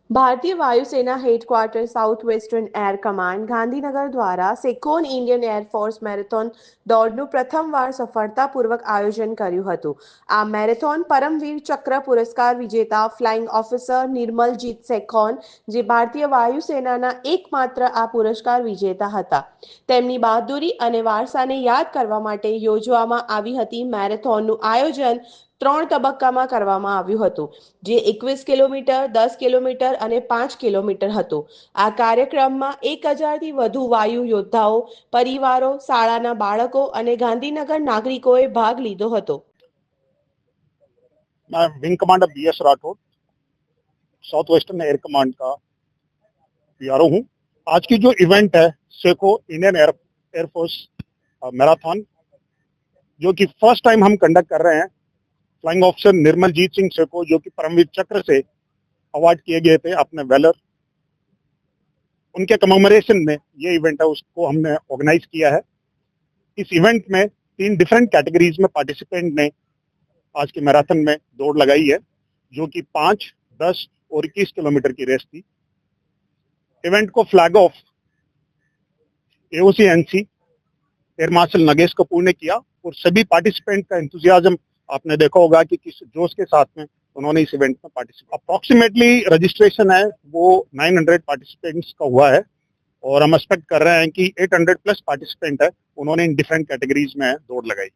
भारतीय वायुसेना headquarter south western air command Gandhinagar દ્વારા સેકોન ઇન્ડિયન એરફોર્સ મેરેથોન દોડનું પ્રથમવાર સફળતાપૂર્વક આયોજન કર્યું હતું. આ મેરેથોન પરમવીર ચક્ર પુરસ્કાર વિજેતા ફ્લાઇંગ ઓફિસર નિર્મલજીત સેખોન, જે ભારતીય વાયુસેનાના એકમાત્ર આ પુરસ્કાર વિજેતા હતા, તેમની બહાદુરી અને વારસાને યાદ કરવા માટે યોજવામાં આવી હતી. મેરેથોનનું આયોજન 3 તબક્કામાં કરવામાં આવ્યું હતું, જે 21 કિલોમીટર, 10 કિલોમીટર અને 5 કિલોમીટર હતું. આ કાર્યક્રમમાં 1000થી વધુ વાયુ યોદ્ધાઓ, પરિવારો, શાળાના બાળકો અને ગાંધીનગર નાગરિકોએ ભાગ લીધો હતો. मैं wing commander BS Rathore, south western air command का PRO हूँ। आज की जो इवेंट है सेको इंडियन एयरफोर्स मैराथन, जो कि फर्स्ट टाइम हम कंडक्ट कर रहे हैं। Flying officer Nirmaljit Singh Seiko, जो कि परमवीर चक्र से अवार्ड किए गए थे अपने वेलर, उनके कमेमोरेशन में ये इवेंट है, उसको हमने ऑर्गेनाइज किया है। इस इवेंट में 3 डिफरेंट कैटेगरीज में पार्टिसिपेंट ने आज के मैराथन में दौड़ लगाई है, जो कि 5, 10 और 21 किलोमीटर की रेस थी। इवेंट को flag of AOC NC air marshal Nagesh Kapoor ने किया और सभी पार्टिसिपेंट का एंथुसियाज्म आपने देखा होगा कि किस जोश के साथ में उन्होंने इस इवेंट में पार्टिसिपेट। अप्रोक्सीमेटली रजिस्ट्रेशन है वो 900 पार्टिसिपेंट्स का हुआ है और हम एक्सपेक्ट कर रहे हैं कि 800 प्लस पार्टिसिपेंट है, उन्होंने इन डिफरेंट कैटेगरीज में दौड़ लगाई।